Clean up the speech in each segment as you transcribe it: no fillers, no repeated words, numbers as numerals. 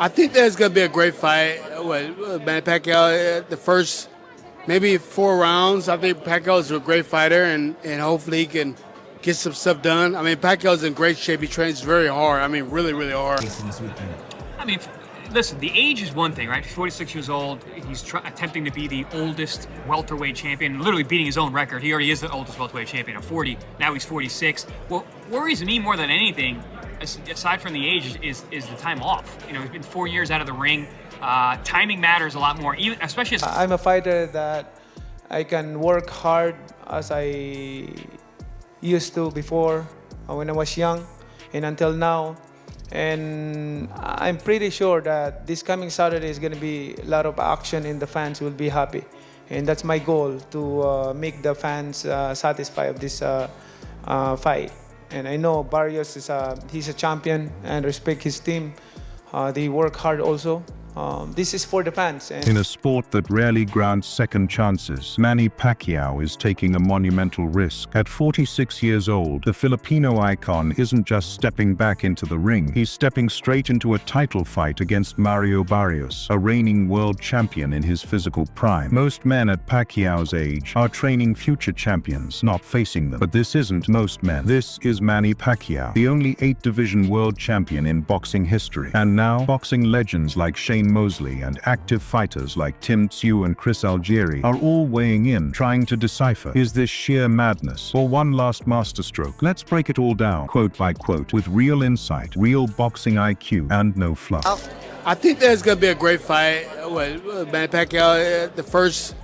I think that's going to be a great fight. Manny Pacquiao, the first maybe 4 rounds, I think Pacquiao is a great fighter, and hopefully he can get some stuff done. I mean, Pacquiao's in great shape. He trains very hard. I mean, really, really hard. I mean, listen, the age is one thing, right? He's 46 years old. He's attempting to be the oldest welterweight champion, literally beating his own record. He already is the oldest welterweight champion at 40. Now he's 46. What worries me more than anything, aside from the age, is the time off. You know, he's been 4 years out of the ring. Timing matters a lot more, even especially as I'm a fighter that I can work hard as I used to before when I was young and until now. And I'm pretty sure that this coming Saturday is going to be a lot of action and the fans will be happy. And that's my goal, to make the fans satisfied of this fight. And I know Barrios he's a champion and respect his team. They work hard also. This is for the fans. In a sport that rarely grants second chances, Manny Pacquiao is taking a monumental risk. At 46 years old, the Filipino icon isn't just stepping back into the ring, he's stepping straight into a title fight against Mario Barrios, a reigning world champion in his physical prime. Most men at Pacquiao's age are training future champions, not facing them. But this isn't most men. This is Manny Pacquiao, the only 8-division world champion in boxing history. And now, boxing legends like Shane Mosley and active fighters like Tim Tszyu and Chris Algieri are all weighing in, trying to decipher, is this sheer madness or one last masterstroke? Let's break it all down, quote by quote, with real insight, real boxing IQ, and no fluff. I think there's going to be a great fight. Manny Pacquiao, the first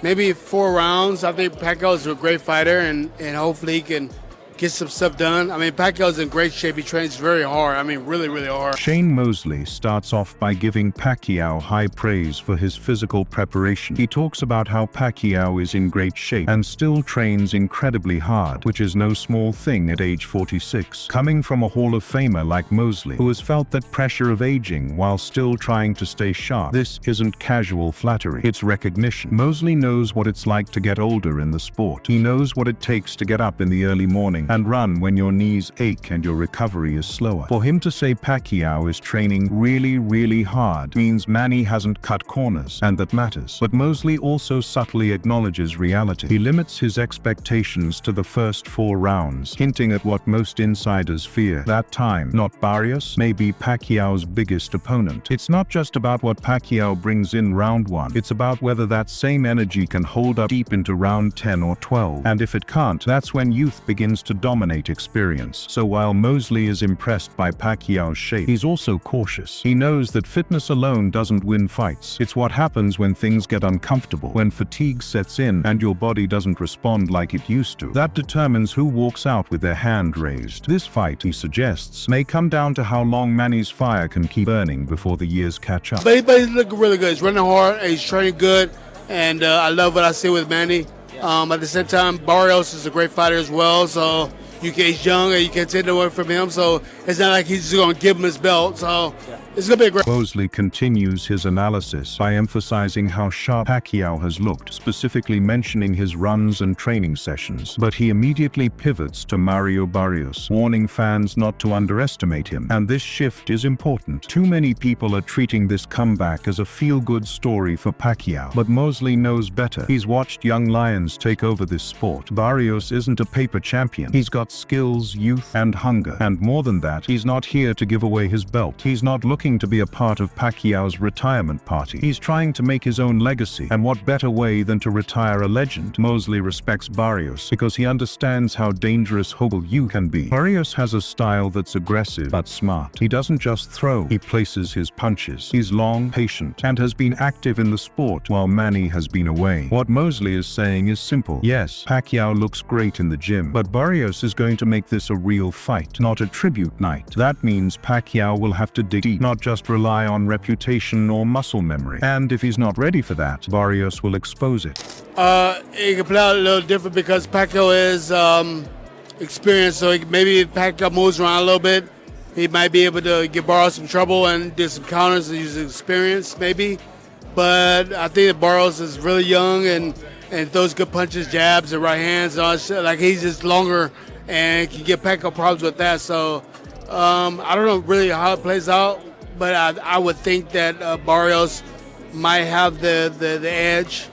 maybe 4 rounds, I think Pacquiao is a great fighter, and hopefully he can get some stuff done. I mean, Pacquiao's in great shape. He trains very hard. I mean, really, really hard. Shane Mosley starts off by giving Pacquiao high praise for his physical preparation. He talks about how Pacquiao is in great shape and still trains incredibly hard, which is no small thing at age 46. Coming from a Hall of Famer like Mosley, who has felt that pressure of aging while still trying to stay sharp, this isn't casual flattery, it's recognition. Mosley knows what it's like to get older in the sport. He knows what it takes to get up in the early morning and run when your knees ache and your recovery is slower. For him to say Pacquiao is training really, really hard means Manny hasn't cut corners, and that matters. But Mosley also subtly acknowledges reality. He limits his expectations to the first 4 rounds, hinting at what most insiders fear. That time, not Barrios, may be Pacquiao's biggest opponent. It's not just about what Pacquiao brings in round 1, it's about whether that same energy can hold up deep into round 10 or 12. And if it can't, that's when youth begins to dominate experience. So while Mosley is impressed by Pacquiao's shape, he's also cautious. He knows that fitness alone doesn't win fights. It's what happens when things get uncomfortable, when fatigue sets in and your body doesn't respond like it used to. That determines who walks out with their hand raised. This fight, he suggests, may come down to how long Manny's fire can keep burning before the years catch up. But he's looking really good. He's running hard, and he's training good, and I love what I see with Manny. At the same time, Barrios is a great fighter as well, so he's young and you can't take it away from him, so it's not like he's just going to give him his belt, so it's going to be a great... Mosley continues his analysis by emphasizing how sharp Pacquiao has looked, specifically mentioning his runs and training sessions. But he immediately pivots to Mario Barrios, warning fans not to underestimate him. And this shift is important. Too many people are treating this comeback as a feel-good story for Pacquiao, but Mosley knows better. He's watched young lions take over this sport. Barrios isn't a paper champion. He's got skills, youth, and hunger. And more than that, he's not here to give away his belt. He's not looking to be a part of Pacquiao's retirement party. He's trying to make his own legacy, and what better way than to retire a legend? Mosley respects Barrios because he understands how dangerous you can be. Barrios has a style that's aggressive but smart. He doesn't just throw, he places his punches. He's long, patient, and has been active in the sport while Manny has been away. What Mosley is saying is simple. Yes, Pacquiao looks great in the gym, but Barrios is going to make this a real fight, not a tribute night. That means Pacquiao will have to dig deep, not just rely on reputation or muscle memory. And if he's not ready for that, Barrios will expose it. He can play out a little different because Pacquiao is experienced, so maybe if Pacquiao moves around a little bit, he might be able to give Barrios some trouble and do some counters and use his experience, maybe. But I think that Barrios is really young and throws good punches, jabs, and right hands and all that shit. Like, he's just longer and can get Pacquiao problems with that. So I don't know really how it plays out, but I would think that Barrios might have the edge.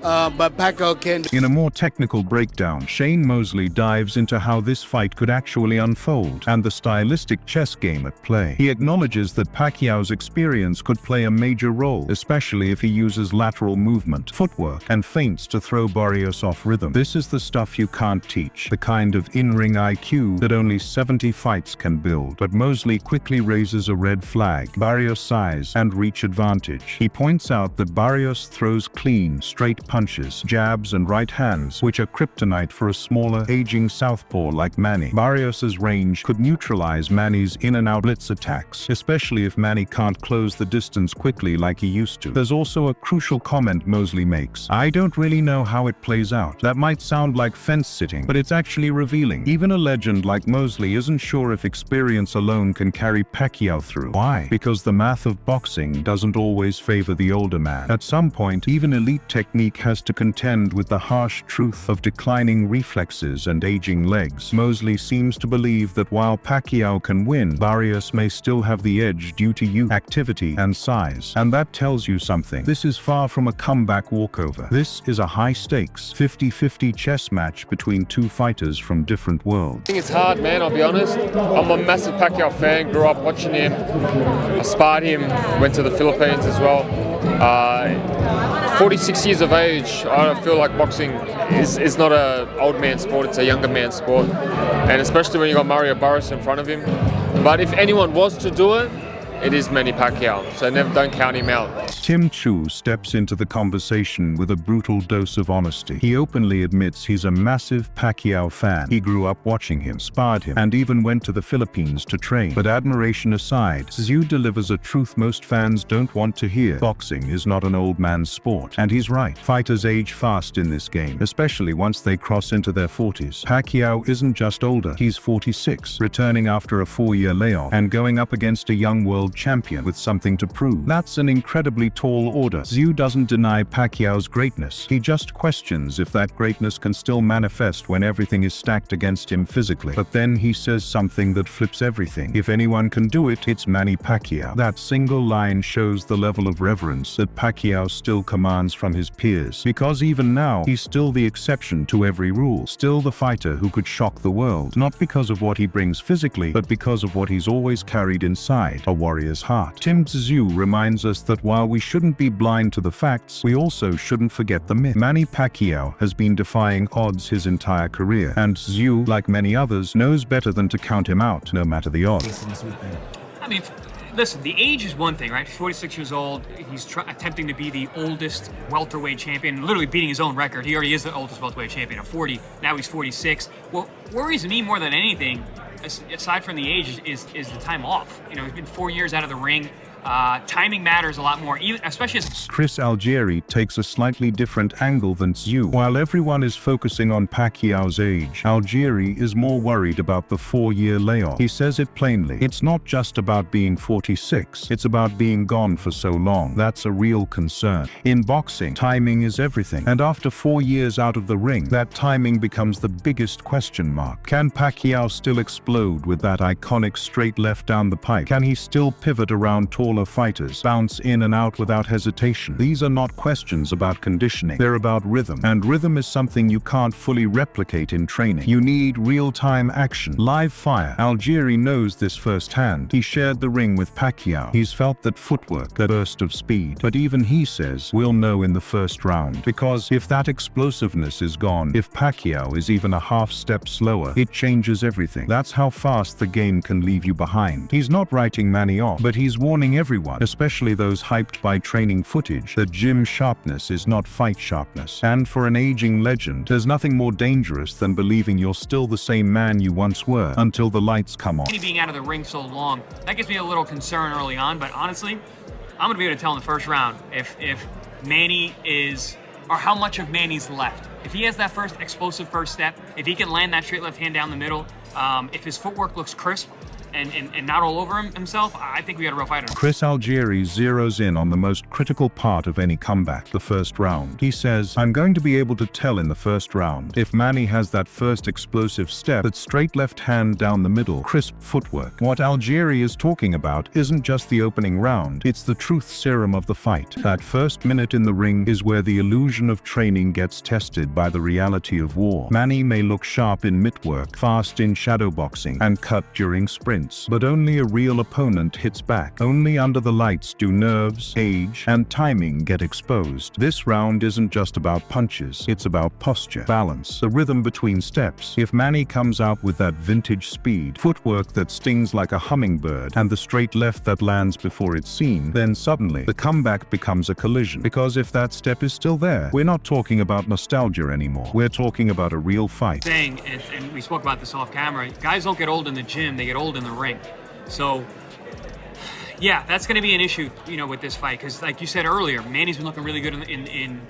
But Pacquiao can. In a more technical breakdown, Shane Mosley dives into how this fight could actually unfold and the stylistic chess game at play. He acknowledges that Pacquiao's experience could play a major role, especially if he uses lateral movement, footwork, and feints to throw Barrios off rhythm. This is the stuff you can't teach, the kind of in-ring IQ that only 70 fights can build. But Mosley quickly raises a red flag: Barrios' size and reach advantage. He points out that Barrios throws clean, straight punches, jabs, and right hands, which are kryptonite for a smaller, aging southpaw like Manny. Barrios' range could neutralize Manny's in-and-out blitz attacks, especially if Manny can't close the distance quickly like he used to. There's also a crucial comment Mosley makes: "I don't really know how it plays out." That might sound like fence-sitting, but it's actually revealing. Even a legend like Mosley isn't sure if experience alone can carry Pacquiao through. Why? Because the math of boxing doesn't always favor the older man. At some point, even elite technique has to contend with the harsh truth of declining reflexes and aging legs. Mosley seems to believe that while Pacquiao can win, Barrios may still have the edge due to youth, activity, and size. And that tells you something. This is far from a comeback walkover. This is a high-stakes, 50-50 chess match between two fighters from different worlds. I think it's hard, man, I'll be honest. I'm a massive Pacquiao fan, grew up watching him. I sparred him, went to the Philippines as well. 46 years of age, I don't feel like boxing is not an old man sport, it's a younger man sport. And especially when you got Mario Barrios in front of him. But if anyone was to do it, it is Manny Pacquiao, so don't count him out. Tim Chu steps into the conversation with a brutal dose of honesty. He openly admits he's a massive Pacquiao fan. He grew up watching him, sparred him, and even went to the Philippines to train. But admiration aside, Zhu delivers a truth most fans don't want to hear. Boxing is not an old man's sport. And he's right. Fighters age fast in this game, especially once they cross into their 40s. Pacquiao isn't just older, he's 46, returning after a 4-year layoff, and going up against a young world champion with something to prove. That's an incredibly tall order. Zhu doesn't deny Pacquiao's greatness. He just questions if that greatness can still manifest when everything is stacked against him physically. But then he says something that flips everything. If anyone can do it, it's Manny Pacquiao. That single line shows the level of reverence that Pacquiao still commands from his peers. Because even now, he's still the exception to every rule. Still the fighter who could shock the world. Not because of what he brings physically, but because of what he's always carried inside, a warrior's heart. Tim Tszyu reminds us that while we shouldn't be blind to the facts, we also shouldn't forget the myth. Manny Pacquiao has been defying odds his entire career, and Tszyu, like many others, knows better than to count him out, no matter the odds. I mean, listen, the age is one thing, right? He's 46 years old. He's attempting to be the oldest welterweight champion, literally beating his own record. He already is the oldest welterweight champion at 40. Now he's 46. What worries me more than anything, aside from the age, is the time off. You know, he's been 4 years out of the ring. Timing matters a lot more, especially as Chris Algieri takes a slightly different angle than Tszyu. While everyone is focusing on Pacquiao's age, Algieri is more worried about the 4-year layoff. He says it plainly. It's not just about being 46, it's about being gone for so long. That's a real concern. In boxing, timing is everything. And after 4 years out of the ring, that timing becomes the biggest question mark. Can Pacquiao still explode with that iconic straight left down the pipe? Can he still pivot around taller fighters, bounce in and out without hesitation? These are not questions about conditioning. They're about rhythm. And rhythm is something you can't fully replicate in training. You need real-time action, live fire. Algieri knows this firsthand. He shared the ring with Pacquiao. He's felt that footwork, that burst of speed. But even he says, we'll know in the first round. Because if that explosiveness is gone, if Pacquiao is even a half step slower, it changes everything. That's how fast the game can leave you behind. He's not writing Manny off, but he's warning everyone, especially those hyped by training footage, that gym sharpness is not fight sharpness. And for an aging legend, there's nothing more dangerous than believing you're still the same man you once were until the lights come on. being out of the ring so long, that gives me a little concern early on, but honestly, I'm going to be able to tell in the first round if Manny is, or how much of Manny's left. If he has that first explosive first step, if he can land that straight left hand down the middle, if his footwork looks crisp, and not all over himself, I think we got a real fighter. Chris Algieri zeroes in on the most critical part of any comeback, the first round. He says, I'm going to be able to tell in the first round if Manny has that first explosive step, that straight left hand down the middle, crisp footwork. What Algieri is talking about isn't just the opening round, it's the truth serum of the fight. That first minute in the ring is where the illusion of training gets tested by the reality of war. Manny may look sharp in mitt work, fast in shadow boxing, and cut during sprints, but only a real opponent hits back. Only under the lights do nerves, age, and timing get exposed. This round isn't just about punches, it's about posture, balance, the rhythm between steps. If Manny comes out with that vintage speed, footwork that stings like a hummingbird, and the straight left that lands before it's seen, then suddenly the comeback becomes a collision. Because if that step is still there, we're not talking about nostalgia anymore. We're talking about a real fight. Thing, and we spoke about this off camera, guys don't get old in the gym, they get old in the ring. So yeah, that's going to be an issue, with this fight, because like you said earlier, Manny's been looking really good in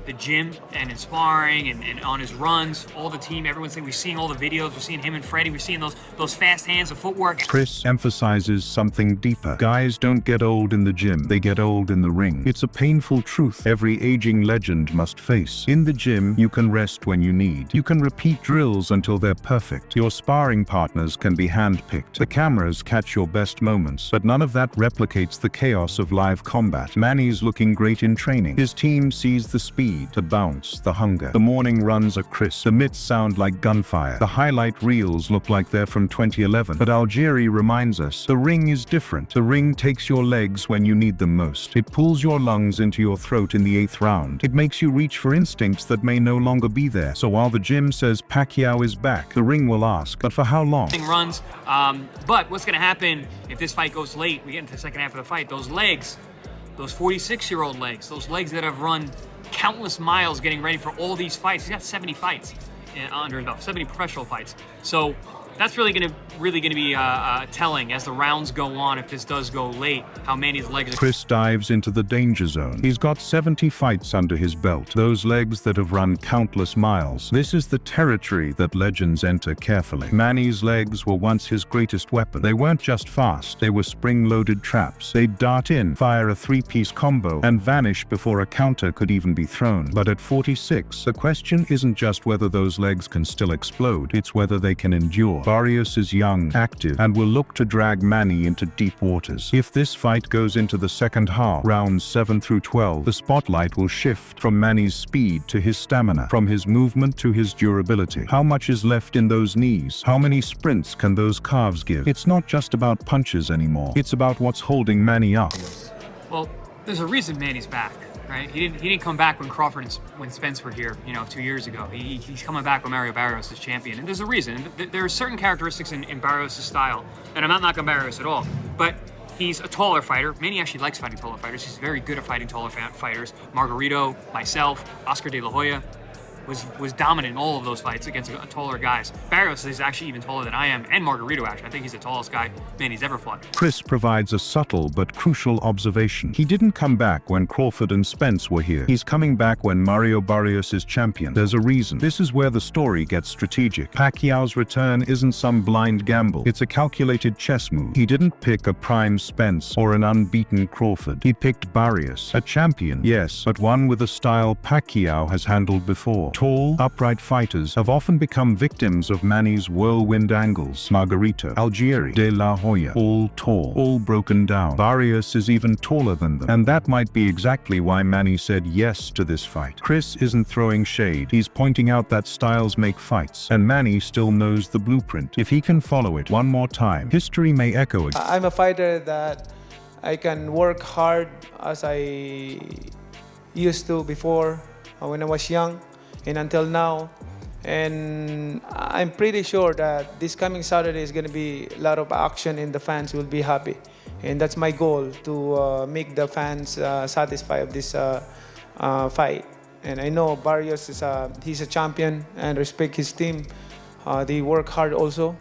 the gym and in sparring and on his runs. All the team, everyone's saying, we're seeing all the videos, we're seeing him and Freddie, we're seeing those fast hands of footwork. Chris emphasizes something deeper. Guys don't get old in the gym, they get old in the ring. It's a painful truth every aging legend must face. In the gym, you can rest when you need. You can repeat drills until they're perfect. Your sparring partners can be handpicked. The cameras catch your best moments, but none of that replicates the chaos of live combat. Manny's looking great in training. His team sees the speed, the bounce, the hunger. The morning runs are crisp. The mitts sound like gunfire. The highlight reels look like they're from 2011. But Algieri reminds us, the ring is different. The ring takes your legs when you need them most. It pulls your lungs into your throat in the 8th round. It makes you reach for instincts that may no longer be there. So while the gym says Pacquiao is back, the ring will ask, but for how long? Runs, but what's going to happen if this fight goes late, we get into the second half of the fight, those legs, those 46-year-old legs, those legs that have run countless miles getting ready for all these fights. He's got 70 fights under his belt, 70 professional fights. So that's really going to be telling as the rounds go on, if this does go late, how Manny's legs are. Chris dives into the danger zone. He's got 70 fights under his belt, those legs that have run countless miles. This is the territory that legends enter carefully. Manny's legs were once his greatest weapon. They weren't just fast, they were spring-loaded traps. They'd dart in, fire a 3-piece combo, and vanish before a counter could even be thrown. But at 46, the question isn't just whether those legs can still explode, it's whether they can endure. Barrios is young, active, and will look to drag Manny into deep waters. If this fight goes into the second half, rounds 7 through 12, the spotlight will shift from Manny's speed to his stamina, from his movement to his durability. How much is left in those knees? How many sprints can those calves give? It's not just about punches anymore. It's about what's holding Manny up. Well, there's a reason Manny's back. Right? He didn't come back when Crawford and when Spence were here, 2 years ago. He's coming back when Mario Barrios is champion. And there's a reason. There are certain characteristics in Barrios' style, and I'm not knocking Barrios at all, but he's a taller fighter. Manny actually likes fighting taller fighters. He's very good at fighting taller fighters. Margarito, myself, Oscar De La Hoya was dominant in all of those fights against taller guys. Barrios is actually even taller than I am, and Margarito actually. I think he's the tallest guy Manny's ever fought. Chris provides a subtle but crucial observation. He didn't come back when Crawford and Spence were here. He's coming back when Mario Barrios is champion. There's a reason. This is where the story gets strategic. Pacquiao's return isn't some blind gamble. It's a calculated chess move. He didn't pick a prime Spence or an unbeaten Crawford. He picked Barrios, a champion, yes, but one with a style Pacquiao has handled before. Tall, upright fighters have often become victims of Manny's whirlwind angles. Margarito, Algieri, De La Hoya, all tall, all broken down. Barrios is even taller than them, and that might be exactly why Manny said yes to this fight. Chris isn't throwing shade. He's pointing out that styles make fights, and Manny still knows the blueprint. If he can follow it one more time, history may echo again. I'm a fighter that I can work hard as I used to before when I was young and until now. And I'm pretty sure that this coming Saturday is going to be a lot of action and the fans will be happy. And that's my goal, to make the fans satisfied of this fight. And I know Barrios he's a champion, and respect his team. They work hard also.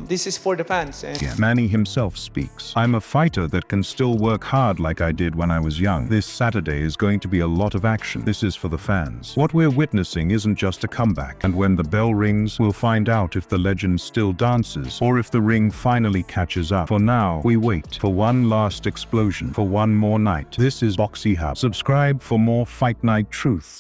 this is for the fans. And Manny himself speaks. I'm a fighter that can still work hard like I did when I was young. This Saturday is going to be a lot of action. This is for the fans. What we're witnessing isn't just a comeback. And when the bell rings, we'll find out if the legend still dances or if the ring finally catches up. For now, we wait for one last explosion, for one more night. This is Boxy Hub. Subscribe for more Fight Night truths.